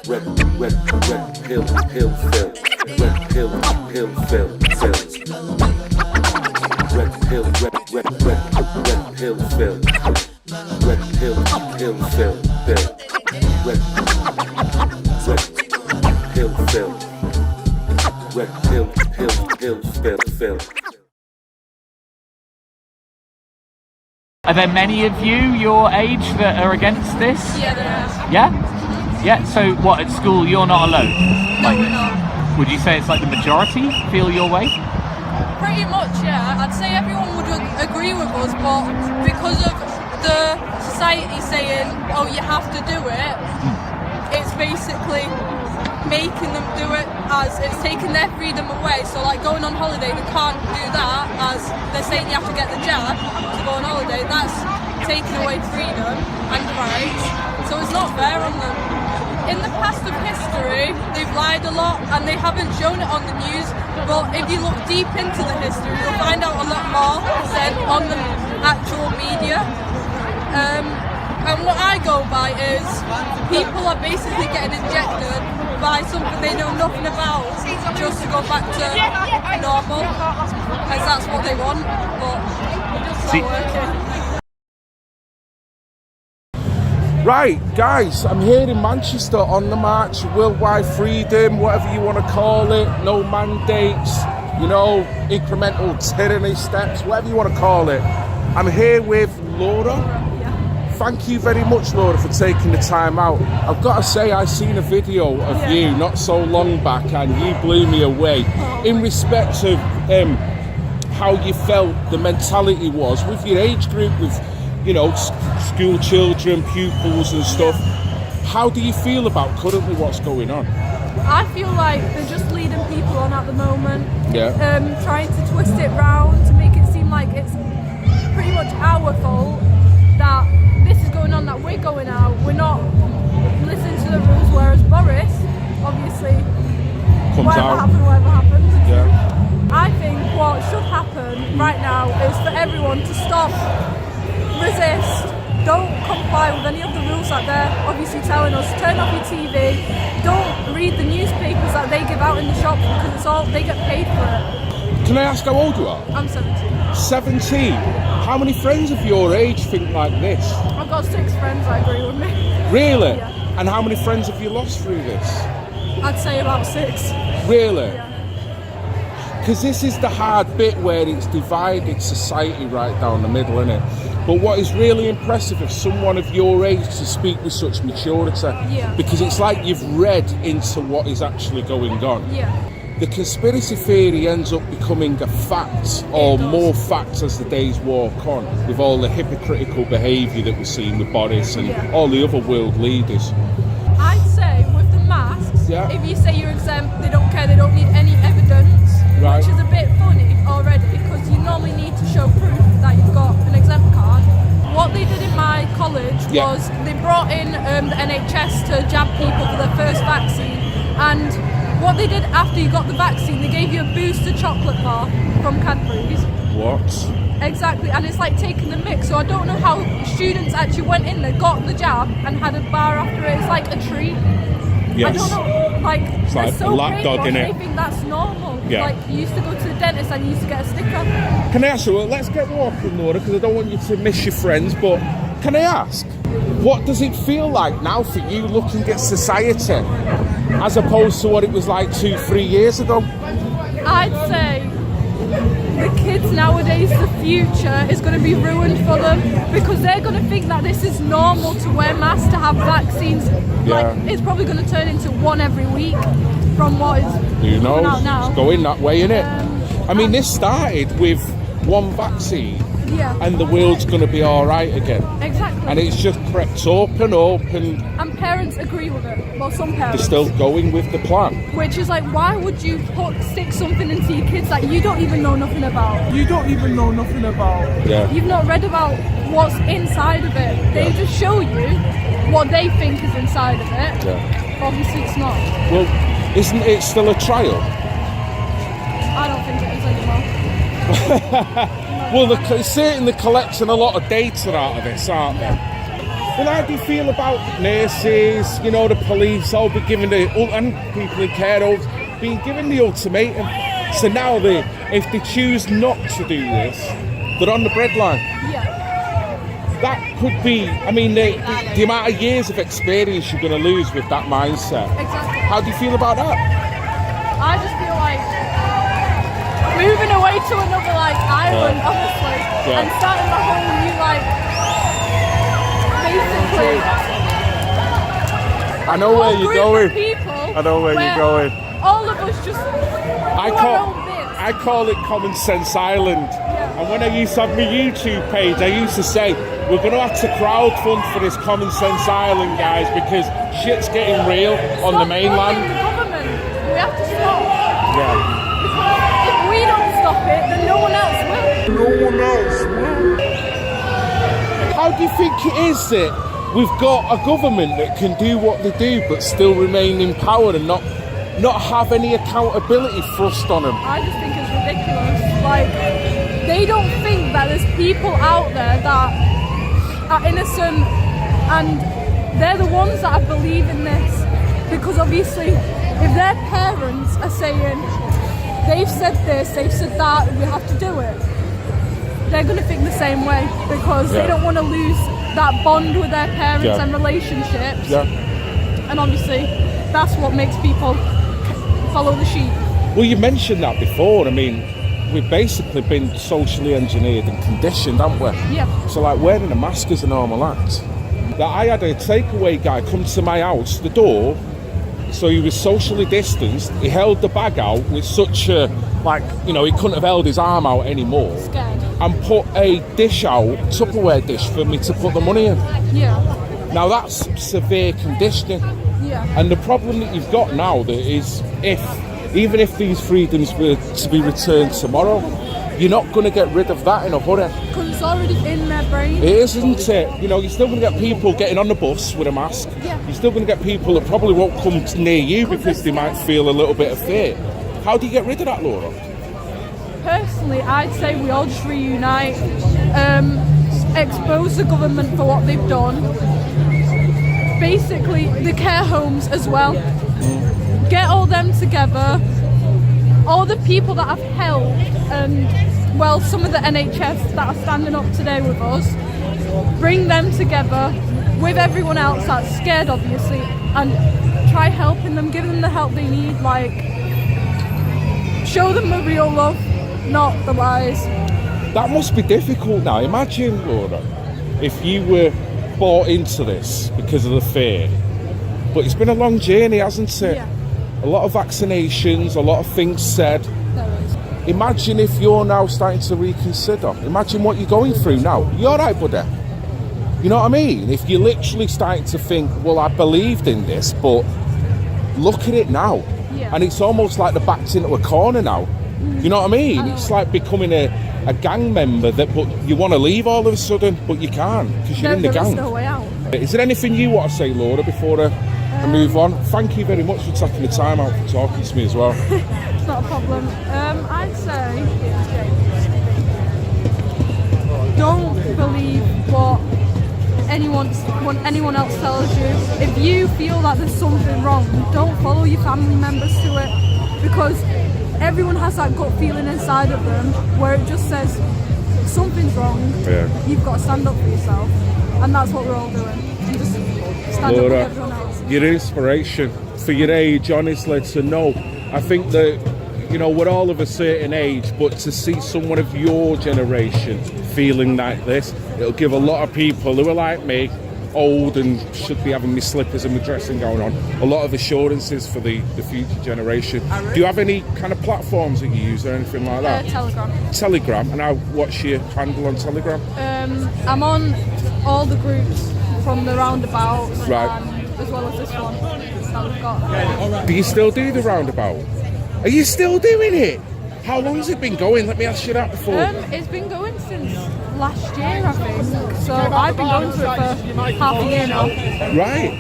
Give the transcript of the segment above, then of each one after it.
Are there many of you your age that are against this? Yeah, there is. Yeah? Yeah, so what, at school you're not alone? No, we're not. Would you say it's like the majority feel your way? Pretty much, yeah. I'd say everyone would agree with us, but because of the society saying, oh, you have to do it, it's basically making them do it as it's taking their freedom away. So like going on holiday, they can't do that as they're saying you have to get the jab to go on holiday. That's taking away freedom and rights. So it's not fair on them. In the past of history, they've lied a lot and they haven't shown it on the news. But if you look deep into the history, you'll find out a lot more than on the actual media. And what I go by is people are basically getting injected by something they know nothing about just to go back to normal, as that's what they want, but it's not working. Right, guys, I'm here in Manchester on the march, worldwide freedom, whatever you want to call it, no mandates, you know, incremental tyranny steps, whatever you want to call it. I'm here with Laura. Thank you very much, Laura, for taking the time out. I've got to say, I seen a video of you not so long back and you blew me away in respect of how you felt the mentality was with your age group, with, you know, school children, pupils and stuff. How do you feel about currently what's going on? I feel like they're just leading people on at the moment, trying to twist it round to make it seem like it's pretty much our fault that this is going on, that we're going out, we're not listening to the rules, whereas Boris, obviously, whatever happens. Yeah. I think what should happen right now is for everyone to stop, resist, don't comply with any of the rules that they're obviously telling us. Turn off your TV, don't read the newspapers that they give out in the shops because it's all, they get paid for it. Can I ask how old you are? I'm 17. 17? How many friends of your age think like this? I've got 6 friends that agree with me. Really? Yeah. And how many friends have you lost through this? I'd say about 6. Really? Yeah. Because this is the hard bit where it's divided society right down the middle, innit? But what is really impressive of someone of your age to speak with such maturity, because it's like you've read into what is actually going on. Yeah. The conspiracy theory ends up becoming a fact, or more facts as the days walk on, with all the hypocritical behaviour that we're seeing with Boris and all the other world leaders. I'd say with the masks, if you say you're exempt, they don't care, they don't need any evidence, which is a bit funny already, because you normally need to show proof that you've got an exempt card. What they did in my college was they brought in the NHS to jab people for their first vaccine, and what they did after you got the vaccine, they gave you a booster chocolate bar from Cadbury's. What? Exactly, and it's like taking the mix, so I don't know how students actually went in there, got the jab, and had a bar after it. It's like a treat. Yes. I don't know, like, it's they're like so a lapdog, brave, innit? they think that's normal. Yeah. Like, you used to go to the dentist and you used to get a sticker. Can I ask you, let's get walking, Laura, because I don't want you to miss your friends, but can I ask, what does it feel like now for you looking at society as opposed to what it was like 2-3 years ago? I'd say the kids nowadays, the future is going to be ruined for them because they're going to think that this is normal to wear masks, to have vaccines. Like, it's probably going to turn into one every week from what is coming out now. It's going that way, innit? I mean, this started with one vaccine and the world's going to be all right again. Exactly. And it's just crept up. And parents agree with it. Well, some parents. They're still going with the plan. Which is like, why would you stick something into your kids that you don't even know nothing about? You don't even know nothing about. Yeah. You've not read about what's inside of it. They just show you what they think is inside of it. Yeah. Obviously it's not. Well, isn't it still a trial? I don't think it is anymore. Well, they're certainly collecting a lot of data out of this, aren't they? Well, how do you feel about nurses, you know, the police, all be given and people in care homes being given the ultimatum? So now if they choose not to do this, they're on the breadline. Yeah. That could be, I mean, the amount of years of experience you're going to lose with that mindset. Exactly. How do you feel about that? I just feel like moving away to another like island, obviously, and starting a whole new like basically. I know where you're going. People I know where you're going. All of us just. I call it Common Sense Island. And when I used to have my YouTube page, I used to say, we're going to have to crowdfund for this Common Sense Island, guys, because shit's getting real on the mainland. The government. We have to stop. Yeah. Because if we don't stop it, then no one else will. No one else will. How do you think it is that we've got a government that can do what they do but still remain in power and not have any accountability thrust on them? I just think it's ridiculous. Like, they don't think that there's people out there that are innocent and they're the ones that are believing this. Because obviously, if their parents are saying, they've said this, they've said that, we have to do it, they're going to think the same way because they don't want to lose that bond with their parents and relationships. Yeah. And obviously, that's what makes people follow the sheep. Well, you mentioned that before. I mean, we've basically been socially engineered and conditioned, haven't we? Yeah. So, like, wearing a mask is a normal act. That I had a takeaway guy come to my house, the door, so he was socially distanced. He held the bag out with such a, like, you know, he couldn't have held his arm out anymore. Scared. And put a dish out, Tupperware dish, for me to put the money in. Yeah. Now, that's severe conditioning. Yeah. And the problem that you've got now that is even if these freedoms were to be returned tomorrow, you're not going to get rid of that in a hurry. Because it's already in their brain. It isn't it? You know, you're still going to get people getting on the bus with a mask. Yeah. You're still going to get people that probably won't come near you because they might feel a little bit of fear. How do you get rid of that, Laura? Personally, I'd say we all just reunite, expose the government for what they've done. Basically, the care homes as well. Get all them together. All the people that have helped, and well, some of the NHS that are standing up today with us, bring them together with everyone else that's scared, obviously, and try helping them, give them the help they need. Like, show them the real love, not the lies. That must be difficult now. Imagine, Laura, if you were bought into this because of the fear. But it's been a long journey, hasn't it? Yeah. A lot of vaccinations, a lot of things said. There is. Imagine if you're now starting to reconsider. Imagine what you're going through now. You're all right, buddy. You know what I mean? If you're literally starting to think, well, I believed in this, but look at it now. Yeah. And it's almost like they're backed into a corner now. You know what I mean? It's like becoming a gang member that, but you want to leave all of a sudden, but you can't because you're in the gang. There's no way out. Is there anything you want to say, Laura, before I move on? Thank you very much for taking the time out for talking to me as well. It's not a problem. I'd say don't believe what anyone else tells you. If you feel that there's something wrong, don't follow your family members to it, because everyone has that gut feeling inside of them where it just says something's wrong. Yeah. You've got to stand up for yourself, and that's what we're all doing. You just stand up for everyone else. Your inspiration for your age, honestly, to know. I think that, you know, we're all of a certain age, but to see someone of your generation feeling like this, it'll give a lot of people who are like me, old and should be having my slippers and my dressing going on, a lot of assurances for the future generation. Do you have any kind of platforms that you use or anything like that? Telegram. And what's your handle on Telegram? I'm on all the groups from the roundabouts, right, as well as this one that we've got. Do you still do the roundabout? Are you still doing it? How long has it been going? Let me ask you that before. It's been going since last year, I think. So I've been going to it for half a year now. Right.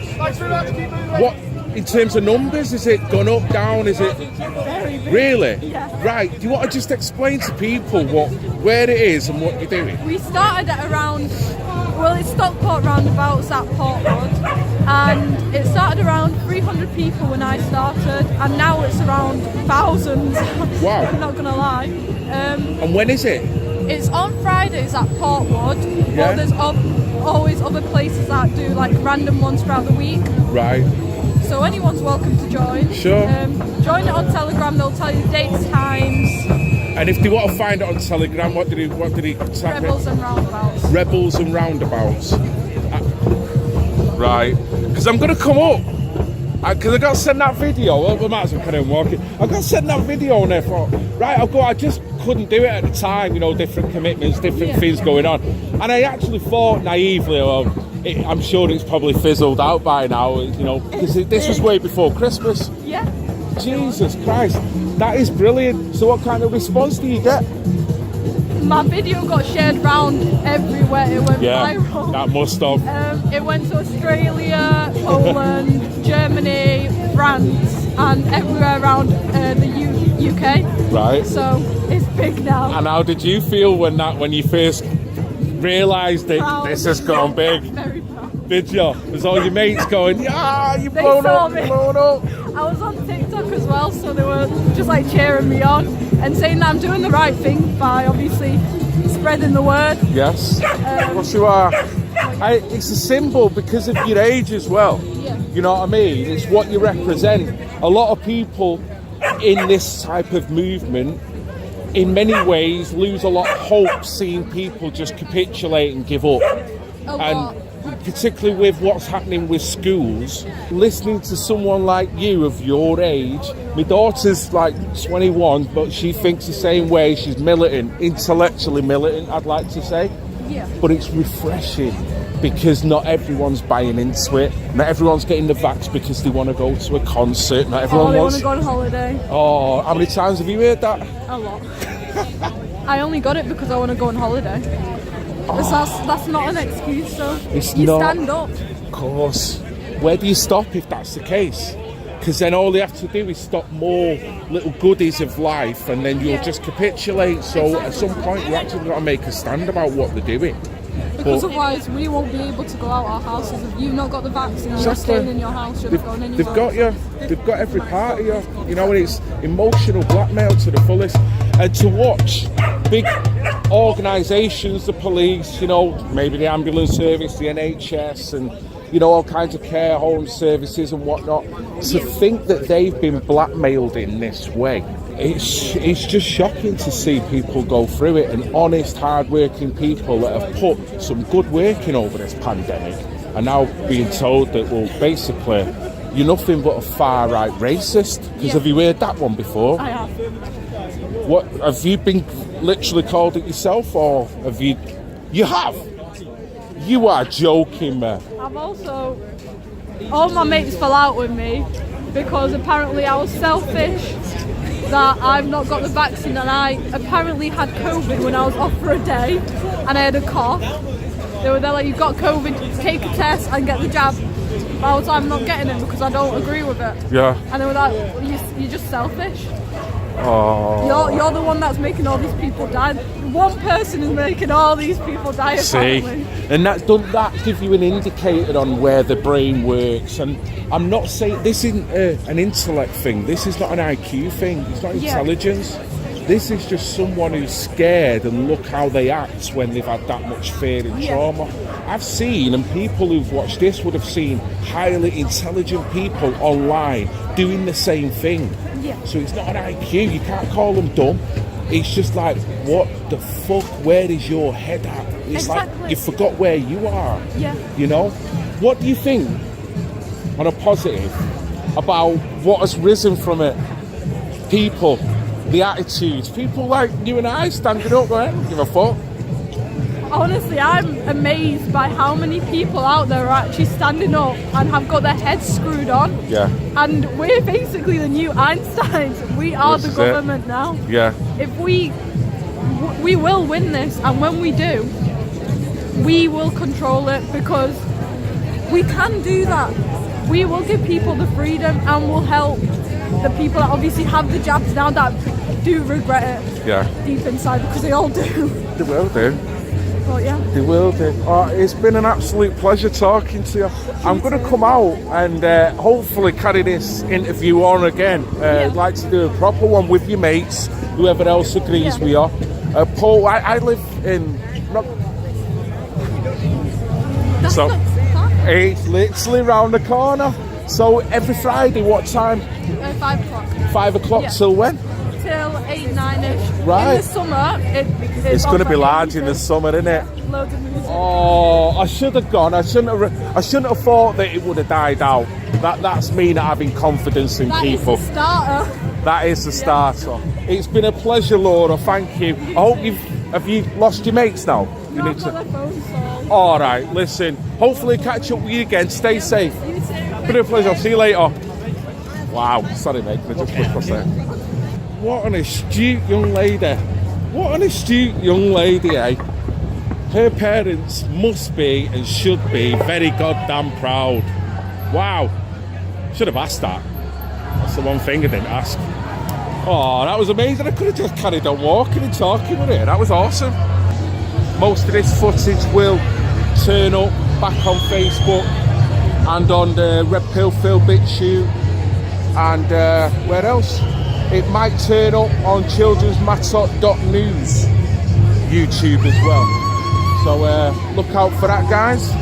What, in terms of numbers, is it gone up, down? Is it Very big. Really? Yeah. Right. Do you want to just explain to people where it is and what you're doing? We started at around, Well, it's Stockport roundabouts at Portwood, and it started around 300 people when I started, and now it's around thousands. Wow. I'm not gonna lie. And when is it? It's on Fridays at Portwood, Yeah. but there's always other places that do like random ones throughout the week. Right. So anyone's welcome to join. Sure. Join it on Telegram. They'll tell you dates, times. And if they want to find it on Telegram, what did he type Rebels in? and roundabouts. Rebels and Roundabouts. Right. Because I'm going to come up. Because I got to send that video. Well, we might as well carry on walking. I got to send that video on there for. Right, I'll go. I just couldn't do it at the time. You know, different commitments, different things going on. And I actually thought naively, I'm sure it's probably fizzled out by now. You know, because this was way before Christmas. Yeah. Jesus Christ, that is brilliant. So what kind of response do you get? My video got shared round everywhere. It went viral. That must have. It went to Australia, Poland, Germany, France, and everywhere around the UK. Right. So it's big now. And how did you feel when you first realised that Proud. this has gone big? Very proud. Did you? Was all your mates going, yeah, you've They blown saw up, me. you've blown up? I was on TikTok as well, so they were just like cheering me on and saying that I'm doing the right thing by obviously spreading the word. Yes. Of course you are. It's a symbol because of your age as well. Yeah. You know what I mean? It's what you represent. A lot of people in this type of movement, in many ways, lose a lot of hope seeing people just capitulate and give up. lot. Particularly with what's happening with schools, listening to someone like you of your age. My daughter's like 21, but she thinks the same way. She's militant, intellectually militant, I'd like to say. Yeah. But it's refreshing because not everyone's buying into it. Not everyone's getting the vax because they want to go to a concert. Not everyone They want wants. to go on holiday. Oh, how many times have you heard that? A lot. I only got it because I want to go on holiday. That's not an excuse, though. It's you not. stand up. Of course. Where do you stop if that's the case? Because then all they have to do is stop more little goodies of life and then you'll just capitulate. So at some point you actually got to make a stand about what they're doing. Because But- otherwise we won't be able to go out our houses. If you've not got the vaccine, you're Exactly. staying in your house, you're not going anywhere. They've got you. They've got every part of you. You know, and it's emotional blackmail to the fullest. And to watch big organisations, the police, you know, maybe the ambulance service, the NHS, and you know, all kinds of care home services and whatnot, to think that they've been blackmailed in this way. It's just shocking to see people go through it, and honest, hard-working people that have put some good work in over this pandemic are now being told that, well, basically, you're nothing but a far-right racist. Because have you heard that one before? I have. What have you been literally called it yourself, or have you? You have. You are joking, man. I've also, all my mates fell out with me because apparently I was selfish, that I've not got the vaccine, and I apparently had COVID when I was off for a day and I had a cough. They were there like, you've got COVID, take a test and get the jab. But I was like, I'm not getting it because I don't agree with it. Yeah. And they were like, you're just selfish. Oh. You're the one that's making all these people die. One person is making all these people die, See, apparently. and doesn't that give you an indicator on where the brain works? And I'm not saying this isn't an intellect thing. This is not an IQ thing. It's not intelligence. This is just someone who's scared, and look how they act when they've had that much fear and trauma. I've seen, and people who've watched this would have seen, highly intelligent people online doing the same thing. Yeah. So it's not an IQ. You can't call them dumb. It's just like, what the fuck? Where is your head at? It's Exactly. like you forgot where you are. Yeah. You know? What do you think, on a positive, about what has risen from it? People, the attitudes, people like you and I standing up going, I don't give a fuck. Honestly, I'm amazed by how many people out there are actually standing up and have got their heads screwed on. Yeah. And we're basically the new Einsteins. We are This the is it. government now. Yeah. If we will win this, and when we do, we will control it, because we can do that. We will give people the freedom, and we'll help the people that obviously have the jabs now that do regret it Yeah. deep inside, because they all do. They will do. support you. They will do. Oh, it's been an absolute pleasure talking to you. I'm going to come out and hopefully carry this interview on again. I'd like to do a proper one with your mates, whoever else agrees with you. Paul, I live in... So it's literally round the corner. So every Friday, what time? 5 o'clock. 5 o'clock Yeah. till when? Till 8, 9ish. Right. In the summer, It's going to be large in the summer, isn't it? Loads of music. Oh, I should have gone. I shouldn't have thought that it would have died out. That's me not having confidence in people. That is the starter. That is the starter. It's been a pleasure, Laura. Thank you. I hope have you lost your mates now? You No, I've got their phone, so... All right. Listen. Hopefully catch up with you again. Stay safe. You too. Been a pleasure. I'll see you later. Wow. Sorry, mate. Can I just put across there? What an astute young lady. What an astute young lady, eh? Her parents must be and should be very goddamn proud. Wow. Should have asked that. That's the one thing I didn't ask. Oh, that was amazing. I could have just carried on walking and talking with her. That was awesome. Most of this footage will turn up back on Facebook and on the Red Pill Phil BitChute and where else? It might turn up on childrensmatter.news YouTube as well. So look out for that, guys.